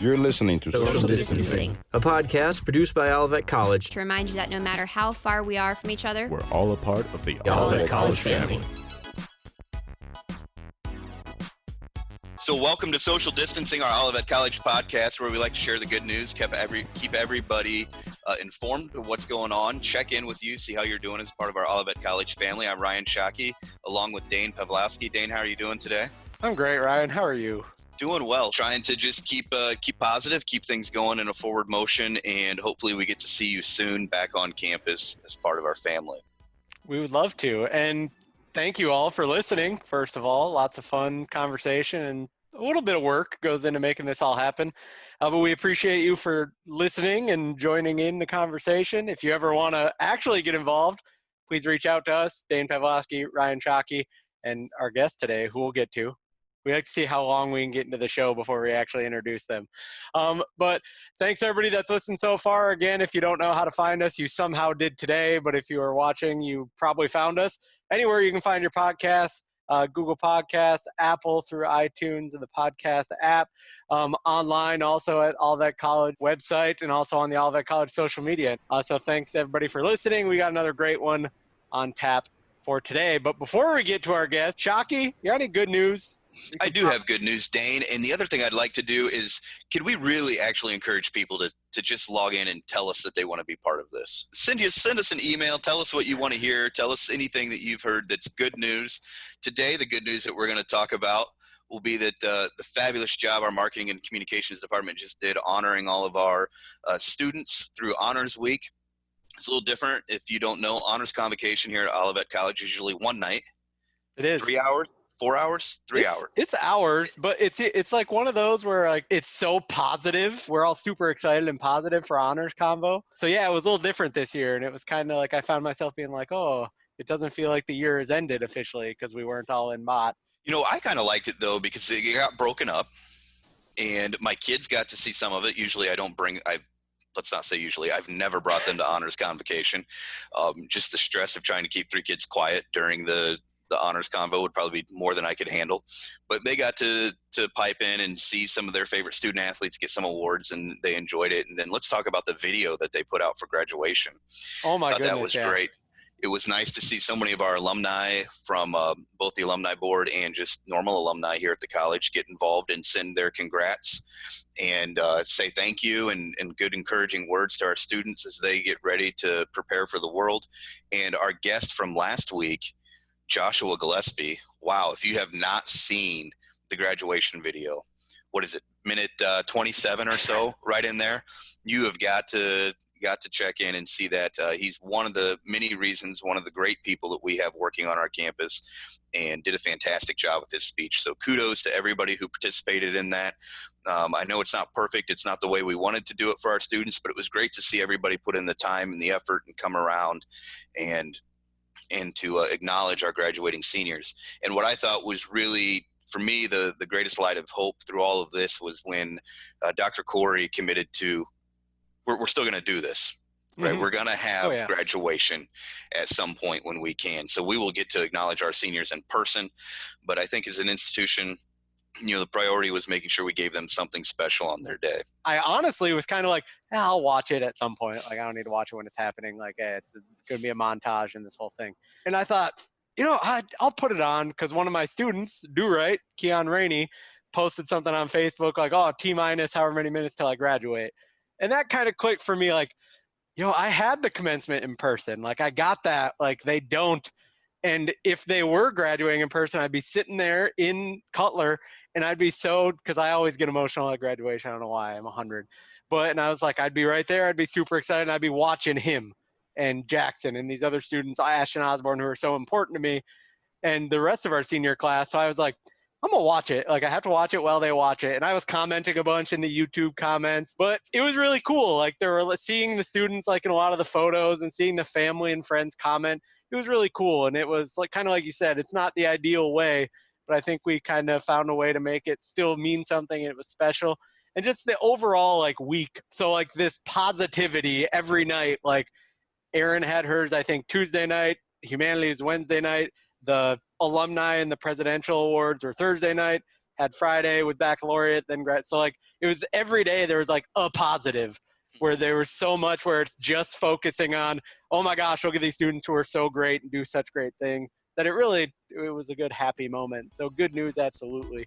You're listening to Social Distancing, a podcast produced by Olivet College to remind you that no matter how far we are from each other, we're all a part of the Olivet College family. So welcome to Social Distancing, our Olivet College podcast, where we like to share the good news, keep everybody informed of what's going on, check in with you, see how you're doing as part of our Olivet College family. I'm Ryan Shockey, along with Daine Pavlovski. Daine, how are you doing today? I'm great, Ryan. How are you? Doing well. Trying to just keep positive, keep things going in a forward motion, and hopefully we get to see you soon back on campus as part of our family. We would love to. And thank you all for listening. First of all, lots of fun conversation and a little bit of work goes into making this all happen. But we appreciate you for listening and joining in the conversation. If you ever want to actually get involved, please reach out to us, Daine Pavlovski, Ryan Shockey, and our guest today, who we'll get to. We like to see how long we can get into the show before we actually introduce them. But thanks everybody that's listened so far. Again, if you don't know how to find us, you somehow did today. But if you are watching, you probably found us. Anywhere you can find your podcasts, Google Podcasts, Apple through iTunes and the podcast app, online also at Olivet College website and also on the Olivet College social media. So thanks everybody for listening. We got another great one on tap for today. But before we get to our guest, Shockey, you got any good news? I do have good news, Daine. And the other thing I'd like to do is, can we really actually encourage people to just log in and tell us that they want to be part of this? Send us an email. Tell us what you want to hear. Tell us anything that you've heard that's good news. Today, the good news that we're going to talk about will be that the fabulous job our marketing and communications department just did honoring all of our students through Honors Week. It's a little different. If you don't know, Honors Convocation here at Olivet College is usually one night. It is. 3 hours. 4 hours, 3 hours. It's hours, but it's like one of those where like it's so positive. We're all super excited and positive for Honors Convo. So yeah, it was a little different this year, and it was kind of like I found myself being like, oh, it doesn't feel like the year has ended officially because we weren't all in bot. You know, I kind of liked it though because it got broken up, and my kids got to see some of it. Usually, let's not say usually. I've never brought them to Honors Convocation. Just the stress of trying to keep 3 kids quiet during the honors convo would probably be more than I could handle, but they got to pipe in and see some of their favorite student athletes get some awards, and they enjoyed it. And then let's talk about the video that they put out for graduation. Oh my goodness, that was great. It was nice to see so many of our alumni from both the alumni board and just normal alumni here at the college get involved and send their congrats and say thank you and good encouraging words to our students as they get ready to prepare for the world. And our guest from last week, Joshua Gillespie. Wow, if you have not seen the graduation video, what is it, minute 27 or so, right in there, you have got to check in and see that. He's one of the many reasons, one of the great people that we have working on our campus, and did a fantastic job with his speech. So kudos to everybody who participated in that. I know it's not perfect. It's not the way we wanted to do it for our students, but it was great to see everybody put in the time and the effort and come around and to acknowledge our graduating seniors. And what I thought was really, for me, the greatest light of hope through all of this was when Dr. Corey committed to, we're still going to do this, right? Mm-hmm. We're going to have graduation at some point when we can. So we will get to acknowledge our seniors in person. But I think as an institution, you know, the priority was making sure we gave them something special on their day. I honestly was kind of like, I'll watch it at some point. Like, I don't need to watch it when it's happening. Like, it's going to be a montage in this whole thing. And I thought, you know, I'll put it on because one of my students, Do-Right, Keon Rainey, posted something on Facebook like, oh, T-minus however many minutes till I graduate. And that kind of clicked for me like, you know, I had the commencement in person. Like, I got that. Like, they don't. And if they were graduating in person, I'd be sitting there in Cutler, and I'd be so, because I always get emotional at graduation. I don't know why. I'm 100. And I was like, I'd be right there. I'd be super excited. And I'd be watching him and Jackson and these other students, Ashton Osborne, who are so important to me, and the rest of our senior class. So I was like, I'm going to watch it. Like, I have to watch it while they watch it. And I was commenting a bunch in the YouTube comments, but it was really cool. Like, they were seeing the students, like, in a lot of the photos and seeing the family and friends comment. It was really cool. And it was like, kind of like you said, it's not the ideal way, but I think we kind of found a way to make it still mean something. And it was special. And just the overall, like, week. So, like, this positivity every night, like, Erin had hers, I think, Tuesday night, Humanities Wednesday night, the alumni and the presidential awards were Thursday night, had Friday with baccalaureate, then grad. So like it was every day there was like a positive where there was so much where it's just focusing on, oh my gosh, look at these students who are so great and do such great things, that it was a good happy moment. So good news, absolutely.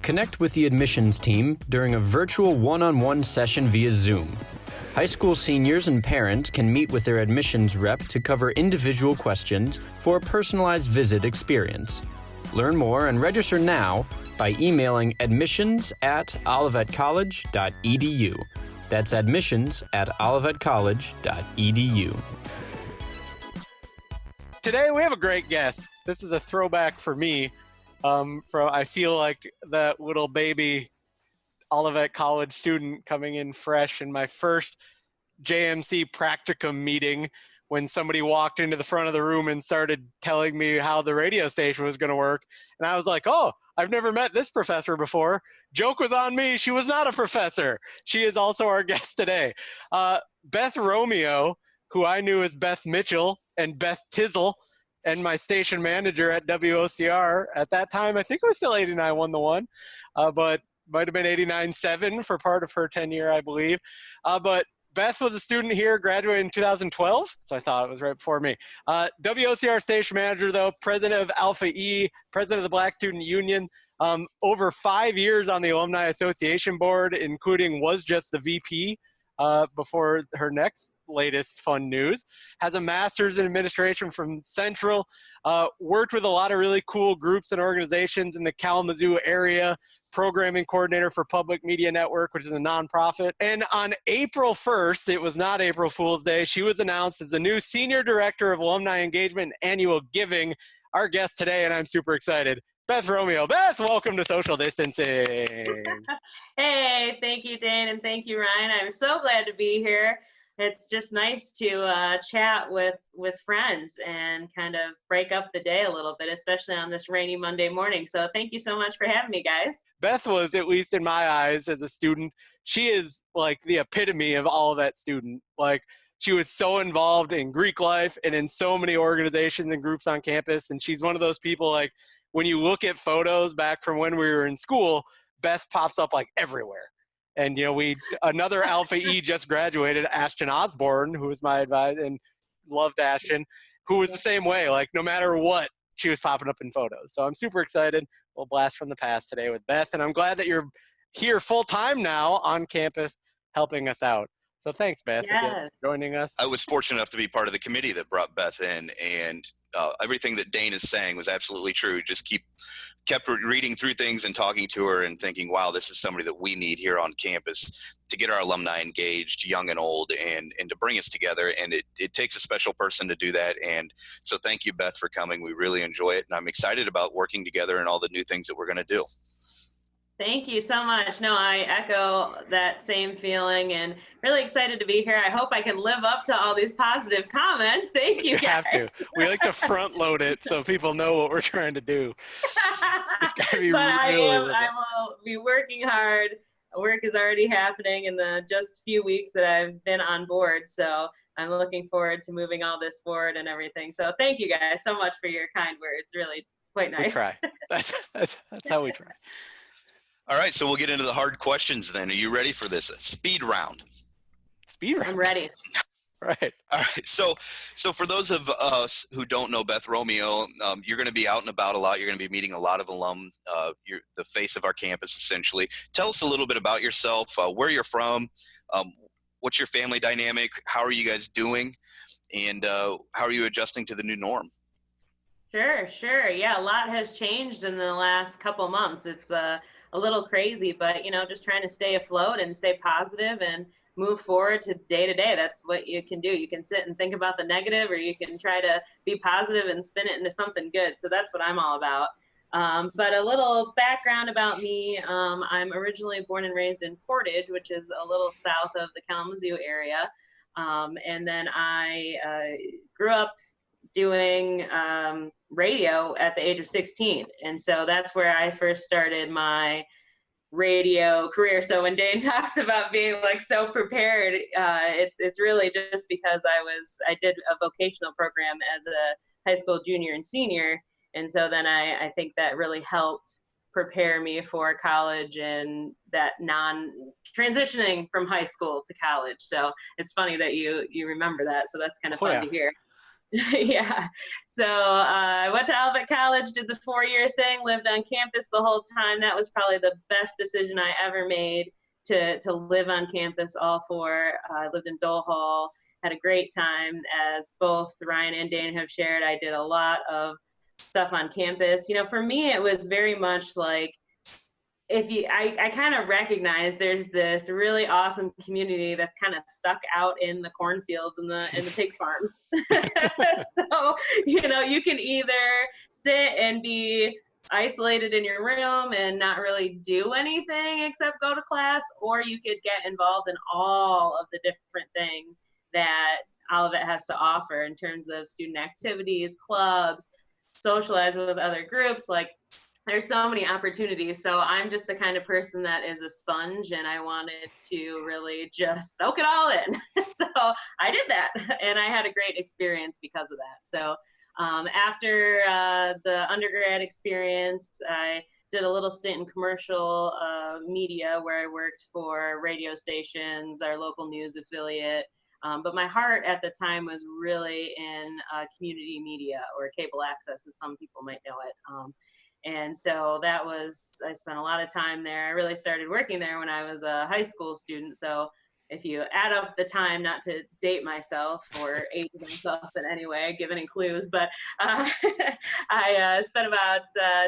Connect with the admissions team during a virtual one-on-one session via Zoom. High school seniors and parents can meet with their admissions rep to cover individual questions for a personalized visit experience. Learn more and register now by emailing admissions@olivetcollege.edu. That's admissions@olivetcollege.edu. Today we have a great guest. This is a throwback for me. I feel like that little baby Olivet College student coming in fresh in my first JMC practicum meeting when somebody walked into the front of the room and started telling me how the radio station was going to work. And I was like, oh, I've never met this professor before. Joke was on me. She was not a professor. She is also our guest today. Beth Romeo, who I knew as Beth Mitchell and Beth Tizzle, and my station manager at WOCR. At that time, I think it was still 89.1, but might have been 89.7 for part of her tenure, I believe. But Beth was a student here, graduated in 2012, so I thought it was right before me. WOCR station manager, though, president of Alpha E, president of the Black Student Union, over 5 years on the Alumni Association board, including was just the VP before her next latest fun news, has a master's in administration from Central, worked with a lot of really cool groups and organizations in the Kalamazoo area, programming coordinator for Public Media Network, which is a nonprofit. And on April 1st, it was not April Fool's Day, she was announced as the new Senior Director of Alumni Engagement and Annual Giving, our guest today, and I'm super excited. Beth Romeo. Beth, welcome to Social Distancing. Hey, thank you, Daine, and thank you, Ryan. I'm so glad to be here. It's just nice to chat with friends and kind of break up the day a little bit, especially on this rainy Monday morning. So thank you so much for having me, guys. Beth was, at least in my eyes as a student, she is like the epitome of all of that student. Like, she was so involved in Greek life and in so many organizations and groups on campus. And she's one of those people, like, when you look at photos back from when we were in school, Beth pops up like everywhere. And, you know, another Alpha E just graduated, Ashton Osborne, who was my advisor, and loved Ashton, who was the same way. Like, no matter what, she was popping up in photos. So I'm super excited. We'll blast from the past today with Beth. And I'm glad that you're here full time now on campus helping us out. So thanks, Beth, again, for joining us. I was fortunate enough to be part of the committee that brought Beth in, and everything that Daine is saying was absolutely true. Just kept reading through things and talking to her and thinking, wow, this is somebody that we need here on campus to get our alumni engaged, young and old, and to bring us together. And it takes a special person to do that. And so thank you, Beth, for coming. We really enjoy it. And I'm excited about working together and all the new things that we're going to do. Thank you so much. No, I echo that same feeling and really excited to be here. I hope I can live up to all these positive comments. Thank you, guys. You have to. We like to front load it so people know what we're trying to do. It's got to be I will be working hard. Work is already happening in the just few weeks that I've been on board. So I'm looking forward to moving all this forward and everything. So thank you guys so much for your kind words. Really quite nice. We try. That's how we try. All right, so we'll get into the hard questions then. Are you ready for this speed round? Speed round. I'm ready. Right. All right. So for those of us who don't know Beth Romeo, you're going to be out and about a lot. You're going to be meeting a lot of alum. You're the face of our campus, essentially. Tell us a little bit about yourself, where you're from, what's your family dynamic, how are you guys doing, and how are you adjusting to the new norm? Sure. Yeah, a lot has changed in the last couple months. It's a little crazy, but, you know, just trying to stay afloat and stay positive and move forward to day. That's what you can do. You can sit and think about the negative, or you can try to be positive and spin it into something good. So that's what I'm all about. But a little background about me. I'm originally born and raised in Portage, which is a little south of the Kalamazoo area. And then I grew up doing radio at the age of 16. And so that's where I first started my radio career. So when Daine talks about being like so prepared, it's really just because I did a vocational program as a high school junior and senior. And so then I think that really helped prepare me for college and that transitioning from high school to college. So it's funny that you remember that. So that's kind of fun to hear. Yeah. So I went to Olivet College, did the 4-year thing, lived on campus the whole time. That was probably the best decision I ever made, to live on campus all 4. I lived in Dole Hall, had a great time. As both Ryan and Daine have shared, I did a lot of stuff on campus. For me, it was very much like, I kind of recognize there's this really awesome community that's kind of stuck out in the cornfields and the pig farms. So, you can either sit and be isolated in your room and not really do anything except go to class, or you could get involved in all of the different things that Olivet has to offer in terms of student activities, clubs, socializing with other groups. Like, there's so many opportunities. So I'm just the kind of person that is a sponge, and I wanted to really just soak it all in. So I did that, and I had a great experience because of that. So after the undergrad experience, I did a little stint in commercial media, where I worked for radio stations, our local news affiliate. But my heart at the time was really in community media, or cable access, as some people might know it. And so I spent a lot of time there. I really started working there when I was a high school student. So if you add up the time, not to date myself or age myself in any way, give any clues, but I spent about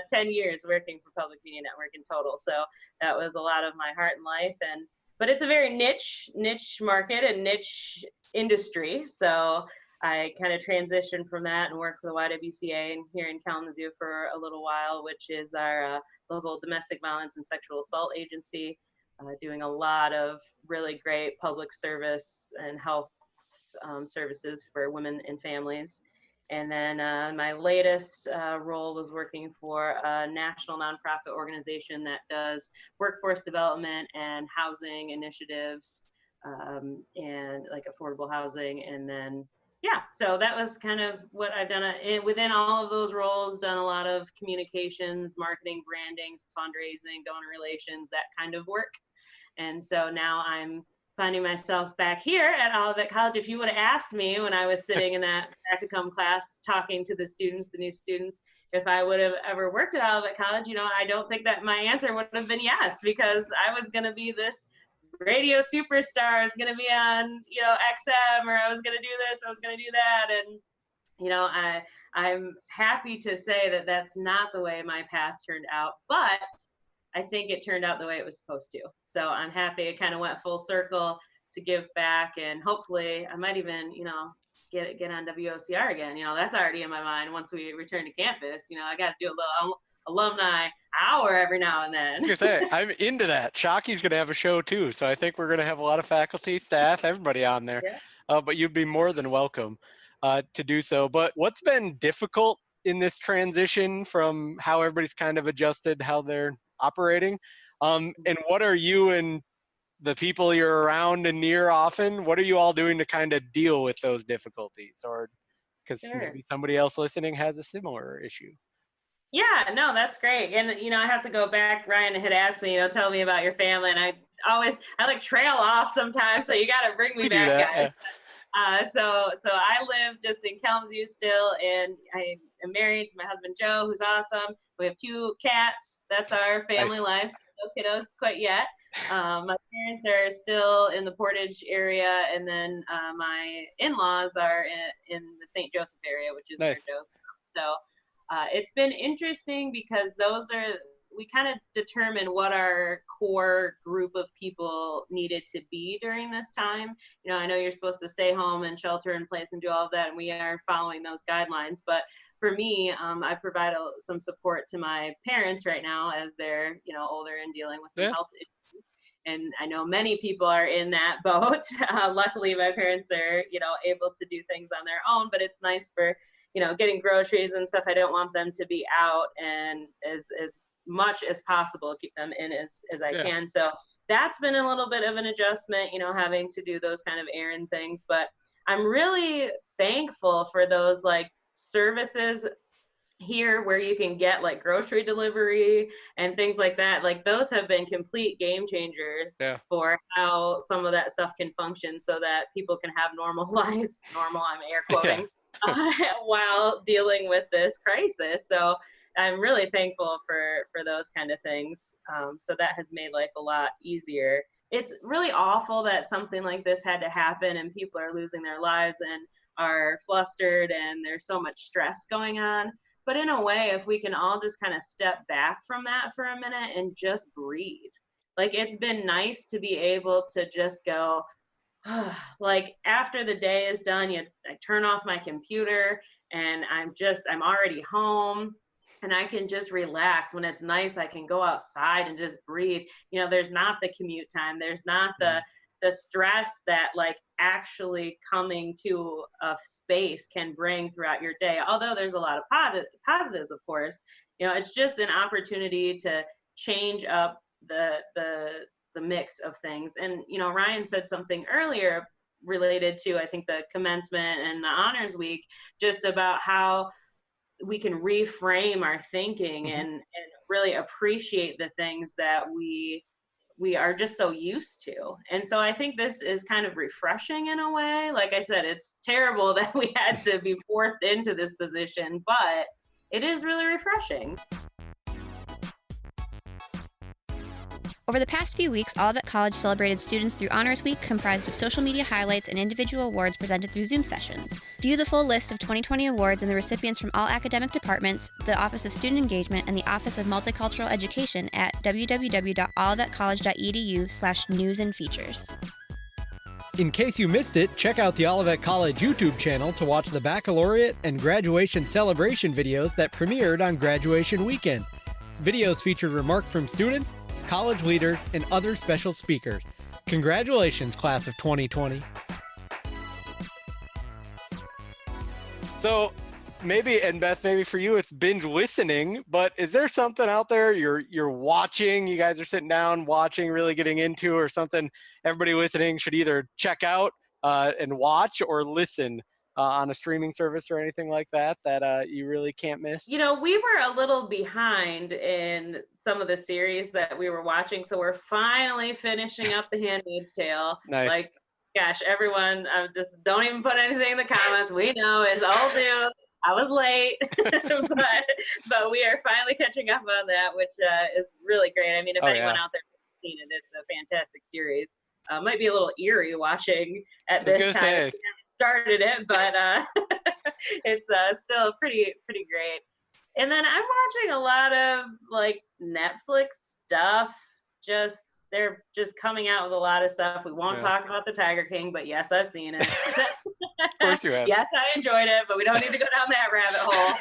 10 years working for Public Media Network in total. So that was a lot of my heart and life. But it's a very niche market and niche industry. So I kind of transitioned from that and worked for the YWCA here in Kalamazoo for a little while, which is our local domestic violence and sexual assault agency, doing a lot of really great public service and health services for women and families. And then my latest role was working for a national nonprofit organization that does workforce development and housing initiatives, and like affordable housing. And then so that was kind of what I've done. Within all of those roles, done a lot of communications, marketing, branding, fundraising, donor relations, that kind of work. And so now I'm finding myself back here at Olivet College. If you would have asked me when I was sitting in that practicum class talking to the new students, if I would have ever worked at Olivet College, I don't think that my answer would have been yes, because I was going to be this radio superstar. I was going to be on, XM, or I was going to do this, I was going to do that. And, I'm happy to say that that's not the way my path turned out, but I think it turned out the way it was supposed to. So I'm happy it kind of went full circle to give back, and hopefully I might even, get on WOCR again. That's already in my mind once we return to campus. I got to do a little alumni hour every now and then. I was gonna say, I'm into that. Shockey's going to have a show too. So I think we're going to have a lot of faculty, staff, everybody on there. Yeah. But you'd be more than welcome to do so. But what's been difficult in this transition from how everybody's kind of adjusted, how they're operating? And what are you and the people you're around and near often, what are you all doing to kind of deal with those difficulties? Or because maybe somebody else listening has a similar issue. Yeah, no, that's great. And, I have to go back. Ryan had asked me, tell me about your family. And I like trail off sometimes. So you got to bring me back, guys. Yeah. So I live just in Kalamazoo still, and I am married to my husband, Joe, who's awesome. We have 2 cats. That's our family life. So no kiddos quite yet. My parents are still in the Portage area, and then my in-laws are in the St. Joseph area, which is where Joe's from. So it's been interesting because we kind of determined what our core group of people needed to be during this time. I know you're supposed to stay home and shelter in place and do all of that, and we are following those guidelines. But for me, I provide some support to my parents right now as they're, older and dealing with some health issues. And I know many people are in that boat. Luckily, my parents are, able to do things on their own, but it's nice for, getting groceries and stuff. I don't want them to be out, and as much as possible, keep them in as I can. So that's been a little bit of an adjustment, having to do those kind of errand things. But I'm really thankful for those like services here where you can get like grocery delivery and things like that. Like those have been complete game changers for how some of that stuff can function so that people can have normal lives. Normal, I'm air quoting, while dealing with this crisis. So I'm really thankful for those kind of things. So that has made life a lot easier. It's really awful that something like this had to happen and people are losing their lives and are flustered and there's so much stress going on. But in a way, if we can all just kind of step back from that for a minute and just breathe. Like it's been nice to be able to just go, like after the day is done, I turn off my computer and I'm already home and I can just relax. When it's nice, I can go outside and just breathe. There's not the commute time. There's not the stress that like actually coming to a space can bring throughout your day. Although there's a lot of positives, of course, it's just an opportunity to change up the mix of things. And, Ryan said something earlier related to, I think, the commencement and the honors week, just about how we can reframe our thinking and really appreciate the things that we are just so used to. And so I think this is kind of refreshing in a way. Like I said, it's terrible that we had to be forced into this position, but it is really refreshing. Over the past few weeks, Olivet College celebrated students through Honors Week, comprised of social media highlights and individual awards presented through Zoom sessions. View the full list of 2020 awards and the recipients from all academic departments, the Office of Student Engagement, and the Office of Multicultural Education at www.olivetcollege.edu/news and features. In case you missed it, check out the Olivet College YouTube channel to watch the baccalaureate and graduation celebration videos that premiered on graduation weekend. Videos featured remarks from students, college leaders, and other special speakers. Congratulations, class of 2020. So maybe, and Beth, maybe for you it's binge listening, but is there something out there you're watching, you guys are sitting down watching, really getting into, or something everybody listening should either check out and watch or listen on a streaming service or anything like that you really can't miss? We were a little behind in some of the series that we were watching, so we're finally finishing up The Handmaid's Tale. Nice. Like, gosh, everyone, just don't even put anything in the comments. We know it's old news. I was late, but we are finally catching up on that, which is really great. I mean, if anyone out there has seen it, it's a fantastic series. Might be a little eerie watching at this time. Started it, but it's still pretty great. And then I'm watching a lot of like Netflix stuff. They're just coming out with a lot of stuff. We won't talk about the Tiger King, but yes, I've seen it. Of course you have. Yes, I enjoyed it, but we don't need to go down that rabbit hole.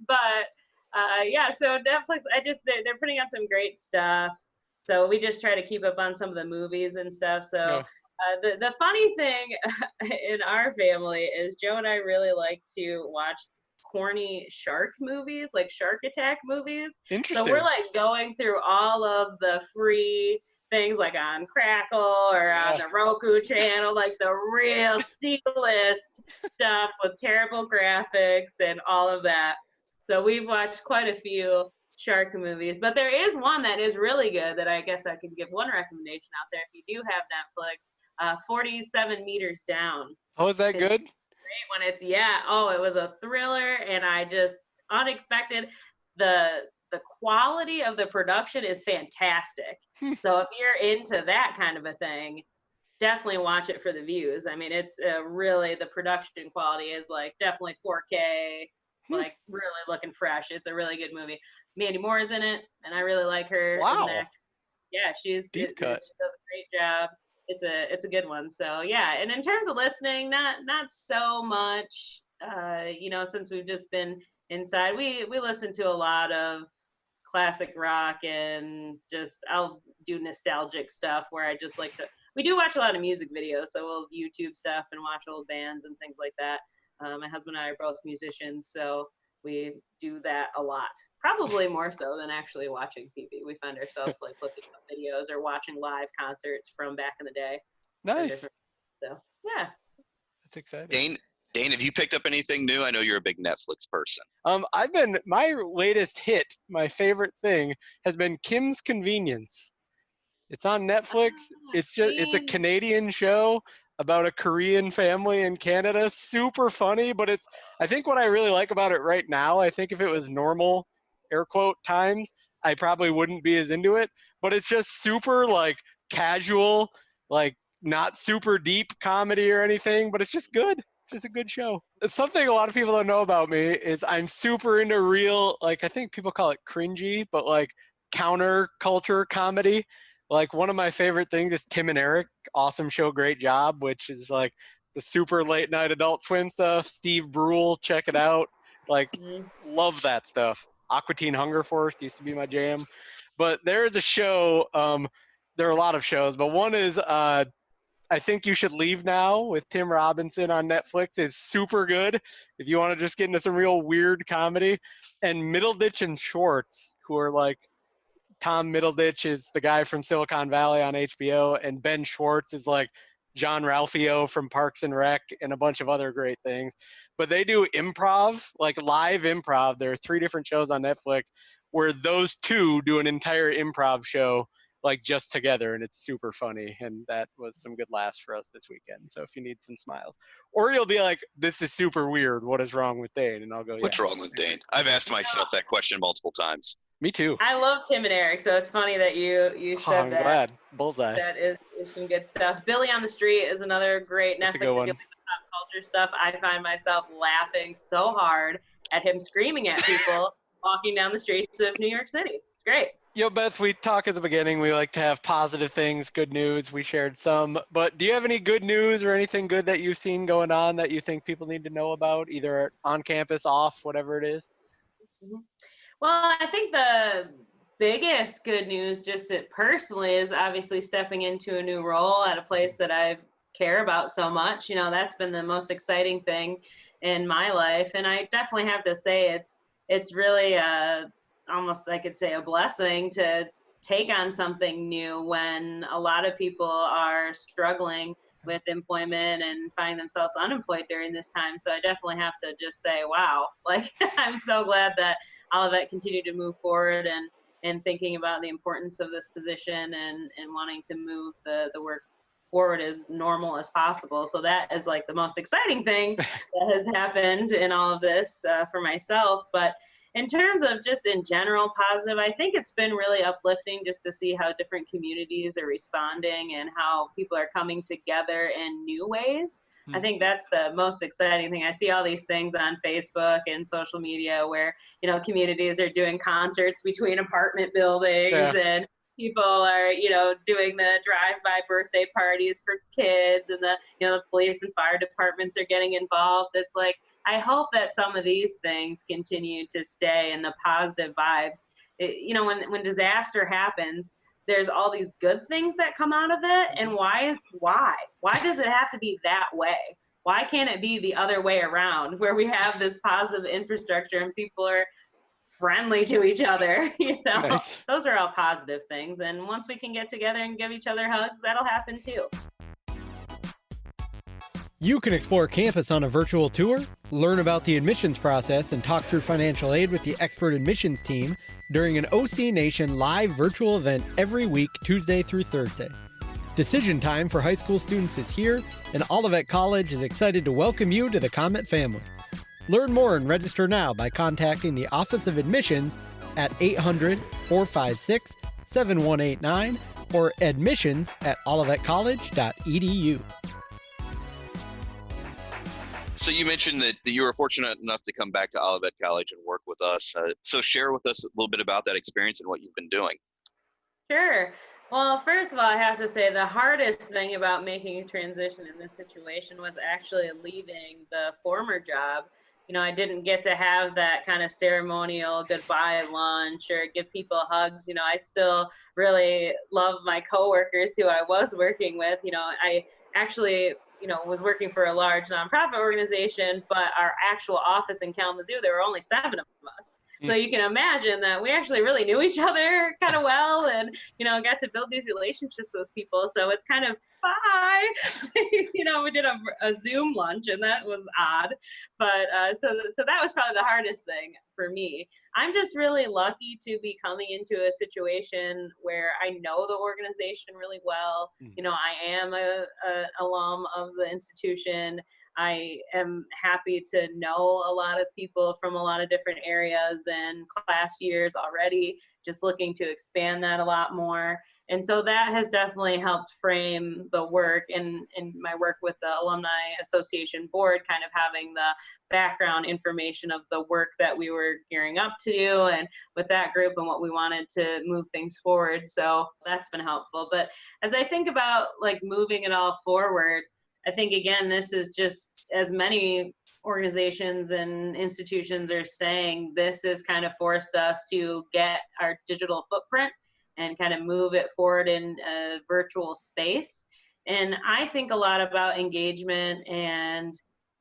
But so Netflix, they're putting out some great stuff. So we just try to keep up on some of the movies and stuff. So the funny thing in our family is Joe and I really like to watch corny shark movies, like shark attack movies. Interesting. So we're like going through all of the free things like on Crackle or on the Roku channel, like the real C-list stuff with terrible graphics and all of that. So we've watched quite a few shark movies, but there is one that is really good that I guess I could give one recommendation out there if you do have Netflix. 47 Meters Down. Oh, is that good? Great when it's it was a thriller, and I just unexpected. The quality of the production is fantastic. So if you're into that kind of a thing, definitely watch it for the views. I mean, it's really, the production quality is like definitely 4K, like really looking fresh. It's a really good movie. Mandy Moore is in it, and I really like her. Wow. Yeah, she does a great job. It's a good one. So yeah, and in terms of listening, not so much. Since we've just been inside, we listen to a lot of classic rock and just I'll do nostalgic stuff where I just like to. We do watch a lot of music videos, so we'll YouTube stuff and watch old bands and things like that. My husband and I are both musicians, so we do that a lot. Probably more so than actually watching TV. We find ourselves like looking up videos or watching live concerts from back in the day. Nice. So yeah. That's exciting. Dane, have you picked up anything new? I know you're a big Netflix person. My latest hit, my favorite thing has been Kim's Convenience. It's on Netflix. It's a Canadian show about a Korean family in Canada. Super funny, but I think what I really like about it right now, I think if it was normal, air quote, times, I probably wouldn't be as into it, but it's just super like casual, like not super deep comedy or anything, but it's just good. It's just a good show. It's something a lot of people don't know about me is I'm super into real, like I think people call it cringy, but like counter culture comedy. Like one of my favorite things is Tim and Eric, awesome show, great job, which is like the super late night Adult Swim stuff. Steve Brule, check it out. Like love that stuff. Aqua Teen Hunger Force used to be my jam. But there is a show, there are a lot of shows, but one is I Think You Should Leave Now with Tim Robinson on Netflix is super good if you want to just get into some real weird comedy. And Middleditch and Schwartz, who are like, Tom Middleditch is the guy from Silicon Valley on HBO, and Ben Schwartz is like John Ralphio from Parks and Rec and a bunch of other great things. But they do improv, like live improv. There are 3 different shows on Netflix where those two do an entire improv show like just together, and it's super funny. And that was some good laughs for us this weekend. So if you need some smiles, or you'll be like, this is super weird, what is wrong with Dane? And I'll go, What's wrong with Dane? I've asked myself that question multiple times. Me too. I love Tim and Eric, so it's funny that you said I'm that. glad. Bullseye. That is some good stuff. Billy on the Street is another great That's Netflix. a good one. If you like the pop culture stuff, I find myself laughing so hard at him screaming at people walking down the streets of New York City. It's great. Yo, Beth, we talk at the beginning. We like to have positive things, good news. We shared some. But do you have any good news or anything good that you've seen going on that you think people need to know about, either on campus, off, whatever it is? Well, I think the biggest good news, just it personally, is obviously stepping into a new role at a place that I care about so much. You know, that's been the most exciting thing in my life. And I definitely have to say it's really almost, I could say, a blessing to take on something new when a lot of people are struggling with employment and find themselves unemployed during this time. So I definitely have to just say, wow, like I'm so glad that Olivet continued to move forward and thinking about the importance of this position and wanting to move the work forward as normal as possible. So that is like the most exciting thing that has happened in all of this for myself. But in terms of just in general positive, I think it's been really uplifting just to see how different communities are responding and how people are coming together in new ways. I think that's the most exciting thing. I see all these things on Facebook and social media where, you know, communities are doing concerts between apartment buildings and people are, you know, doing the drive-by birthday parties for kids and the police and fire departments are getting involved. It's like, I hope that some of these things continue to stay and the positive vibes. When disaster happens, there's all these good things that come out of it. And why does it have to be that way? Why can't it be the other way around where we have this positive infrastructure and people are friendly to each other? Nice. Those are all positive things. And once we can get together and give each other hugs, that'll happen too. You can explore campus on a virtual tour, learn about the admissions process, and talk through financial aid with the expert admissions team during an OC Nation live virtual event every week, Tuesday through Thursday. Decision time for high school students is here, and Olivet College is excited to welcome you to the Comet family. Learn more and register now by contacting the Office of Admissions at 800-456-7189 or admissions@olivetcollege.edu. So you mentioned that you were fortunate enough to come back to Olivet College and work with us. So share with us a little bit about that experience and what you've been doing. Sure. Well, first of all, I have to say the hardest thing about making a transition in this situation was actually leaving the former job. You know, I didn't get to have that kind of ceremonial goodbye lunch or give people hugs. You know, I still really love my coworkers who I was working with. You know, I actually was working for a large nonprofit organization, but our actual office in Kalamazoo, there were only 7 of us. So you can imagine that we actually really knew each other kind of well, and, got to build these relationships with people. So it's kind of, bye. We did a Zoom lunch, and that was odd. But so that was probably the hardest thing for me. I'm just really lucky to be coming into a situation where I know the organization really well. I am a alum of the institution. I am happy to know a lot of people from a lot of different areas and class years already, just looking to expand that a lot more. And so that has definitely helped frame the work and my work with the Alumni Association board, kind of having the background information of the work that we were gearing up to do and with that group and what we wanted to move things forward. So that's been helpful. But as I think about like moving it all forward, I think, again, this is just, as many organizations and institutions are saying, this has kind of forced us to get our digital footprint and kind of move it forward in a virtual space. And I think a lot about engagement and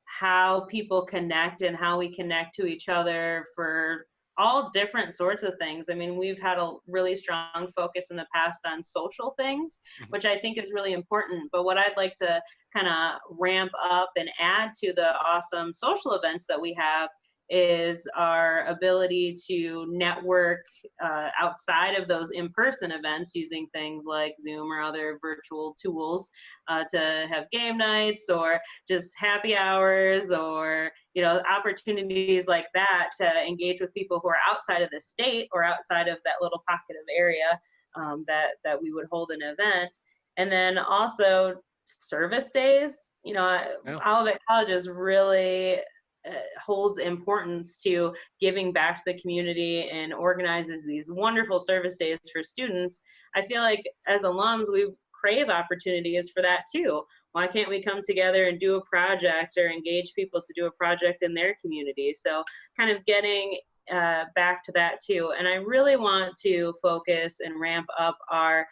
how people connect and how we connect to each other for all different sorts of things. I mean, we've had a really strong focus in the past on social things, which I think is really important. But what I'd like to kind of ramp up and add to the awesome social events that we have is our ability to network outside of those in-person events using things like Zoom or other virtual tools to have game nights or just happy hours or opportunities like that to engage with people who are outside of the state or outside of that little pocket of area that we would hold an event. And then also service days. Olivet College is really holds importance to giving back to the community and organizes these wonderful service days for students. I feel like as alums, we crave opportunities for that too. Why can't we come together and do a project or engage people to do a project in their community? So kind of getting back to that too. And I really want to focus and ramp up our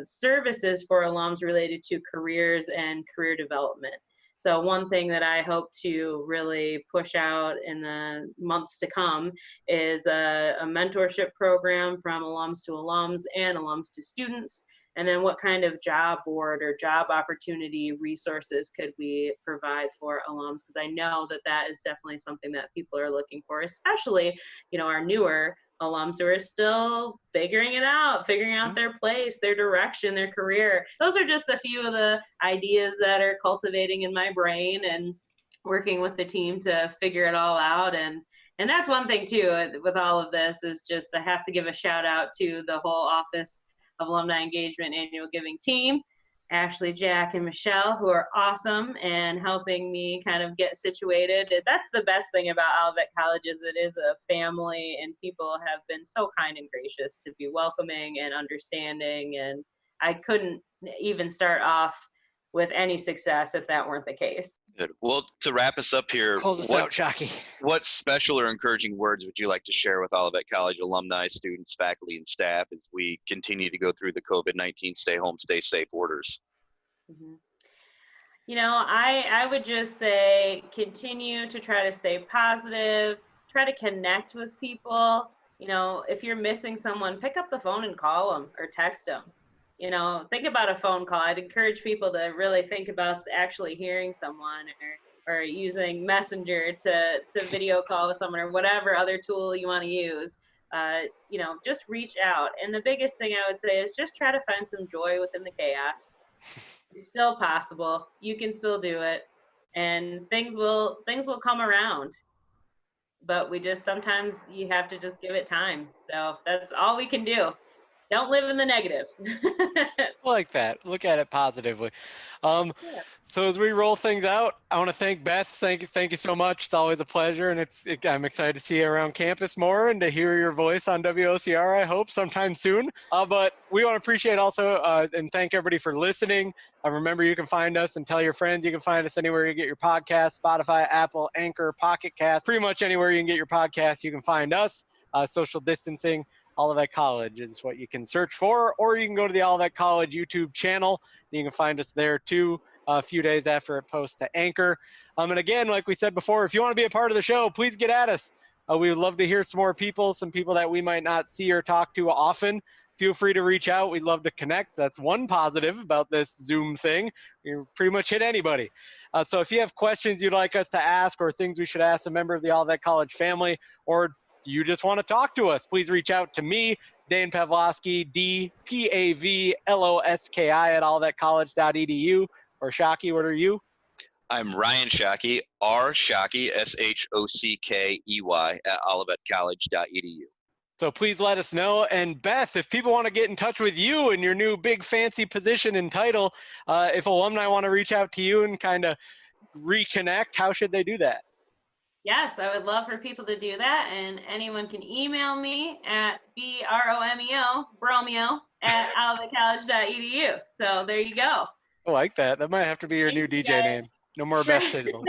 services for alums related to careers and career development. So one thing that I hope to really push out in the months to come is a mentorship program from alums to alums and alums to students. And then what kind of job board or job opportunity resources could we provide for alums? Because I know that is definitely something that people are looking for, especially, our newer alums who are still figuring out their place, their direction, their career. Those are just a few of the ideas that are cultivating in my brain and working with the team to figure it all out. And that's one thing too, with all of this is just, I have to give a shout out to the whole Office of Alumni Engagement Annual Giving team, Ashley, Jack, and Michelle, who are awesome and helping me kind of get situated. That's the best thing about Olivet College is it is a family, and people have been so kind and gracious to be welcoming and understanding. And I couldn't even start off with any success if that weren't the case. Good. Well, to wrap us up here, Close us out, Shockey. What special or encouraging words would you like to share with Olivet College alumni, students, faculty, and staff as we continue to go through the COVID-19 stay home, stay safe orders? Mm-hmm. I would just say continue to try to stay positive, try to connect with people. If you're missing someone, pick up the phone and call them or text them. Think about a phone call. I'd encourage people to really think about actually hearing someone or using Messenger to video call with someone or whatever other tool you want to use. Just reach out. And the biggest thing I would say is just try to find some joy within the chaos. It's still possible. You can still do it. And things will come around. But sometimes you have to just give it time. So that's all we can do. Don't live in the negative. I like that. Look at it positively. So as we roll things out, I want to thank Beth. Thank you so much. It's always a pleasure, and I'm excited to see you around campus more and to hear your voice on WOCR, I hope, sometime soon. But we want to appreciate also and thank everybody for listening. Remember, you can find us and tell your friends. You can find us anywhere you get your podcasts, Spotify, Apple, Anchor, Pocket Cast, pretty much anywhere you can get your podcasts, you can find us. Social distancing. Olivet College is what you can search for, or you can go to the Olivet College YouTube channel. You can find us there too a few days after it posts to Anchor. And again, like we said before, if you want to be a part of the show, please get at us. We would love to hear some more people, some people that we might not see or talk to often. Feel free to reach out. We'd love to connect. That's one positive about this Zoom thing. You pretty much hit anybody. So if you have questions you'd like us to ask or things we should ask a member of the Olivet College family, or you just want to talk to us, please reach out to me, Daine Pavlovski, DPAVLOSKI at olivetcollege.edu. Or Shockey, what are you? I'm Ryan Shockey, R Shockey, SHOCKEY at olivetcollege.edu. So please let us know. And Beth, if people want to get in touch with you in your new big fancy position and title, if alumni want to reach out to you and kind of reconnect, how should they do that? Yes, I would love for people to do that. And anyone can email me at Bromeo at olivetcollege.edu. So there you go. I like that. That might have to be your new DJ name. No more Beth Signal.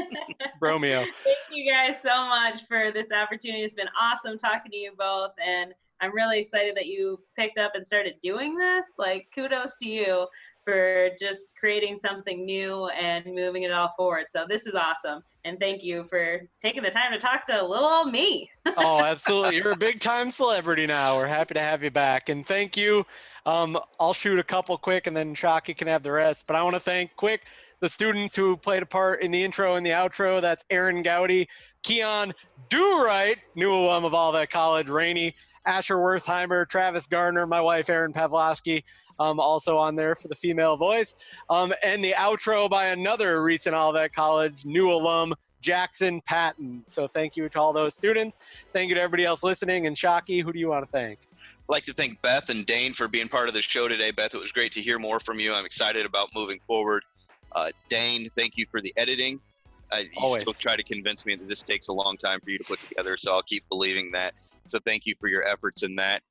Romeo. Thank you guys so much for this opportunity. It's been awesome talking to you both. And I'm really excited that you picked up and started doing this. Like, kudos to you for just creating something new and moving it all forward. So this is awesome. And thank you for taking the time to talk to little old me. Oh, absolutely. You're a big time celebrity now. We're happy to have you back. And thank you. I'll shoot a couple quick and then Shockey can have the rest. But I want to thank quick the students who played a part in the intro and the outro. That's Aaron Gowdy, Keon Do-Right, new alum of Olivet College, Rainey, Asher Wertheimer, Travis Gardner, my wife, Erin Pavlovski, also on there for the female voice. And the outro by another recent Olivet College new alum, Jackson Patton. So thank you to all those students. Thank you to everybody else listening. And Shockey, who do you want to thank? I'd like to thank Beth and Daine for being part of the show today. Beth, it was great to hear more from you. I'm excited about moving forward. Daine, thank you for the editing. You still try to convince me that this takes a long time for you to put together, so I'll keep believing that. So thank you for your efforts in that.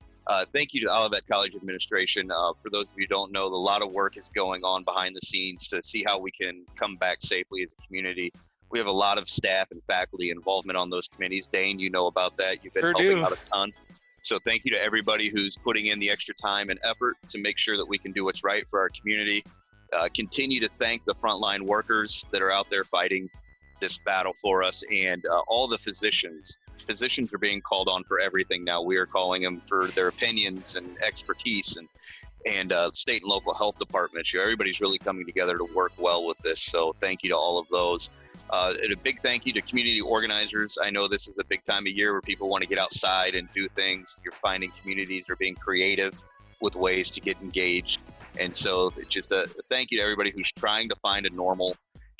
Thank you to the Olivet College administration. For those of you who don't know, a lot of work is going on behind the scenes to see how we can come back safely as a community. We have a lot of staff and faculty involvement on those committees. Daine, you know about that. You've been helping out a ton. So thank you to everybody who's putting in the extra time and effort to make sure that we can do what's right for our community. Continue to thank the frontline workers that are out there fighting this battle for us, and all the physicians. Physicians are being called on for everything now. We are calling them for their opinions and expertise, and state and local health departments. Everybody's really coming together to work well with this. So thank you to all of those. And a big thank you to community organizers. I know this is a big time of year where people want to get outside and do things. You're finding communities are being creative with ways to get engaged. And so just a thank you to everybody who's trying to find a normal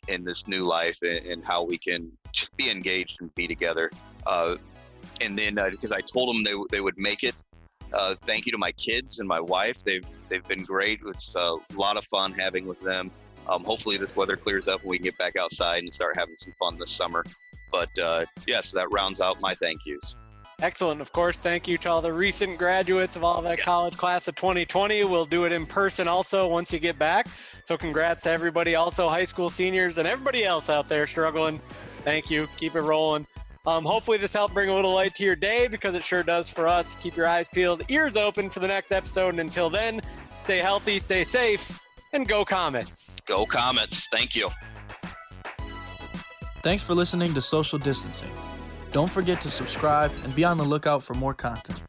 in this new life and how we can just be engaged and be together. And then because I told them they would make it, thank you to my kids and my wife. They've been great. It's a lot of fun having with them. Hopefully this weather clears up and we can get back outside and start having some fun this summer. But yes, that rounds out my thank yous. Excellent. Of course, thank you to all the recent graduates of Olivet College class of 2020. We'll do it in person also once you get back. So congrats to everybody, also high school seniors and everybody else out there struggling. Thank you. Keep it rolling. Hopefully this helped bring a little light to your day, because it sure does for us. Keep your eyes peeled, ears open for the next episode. And until then, stay healthy, stay safe, and go Comets. Go Comets. Thank you. Thanks for listening to Social Distancing. Don't forget to subscribe and be on the lookout for more content.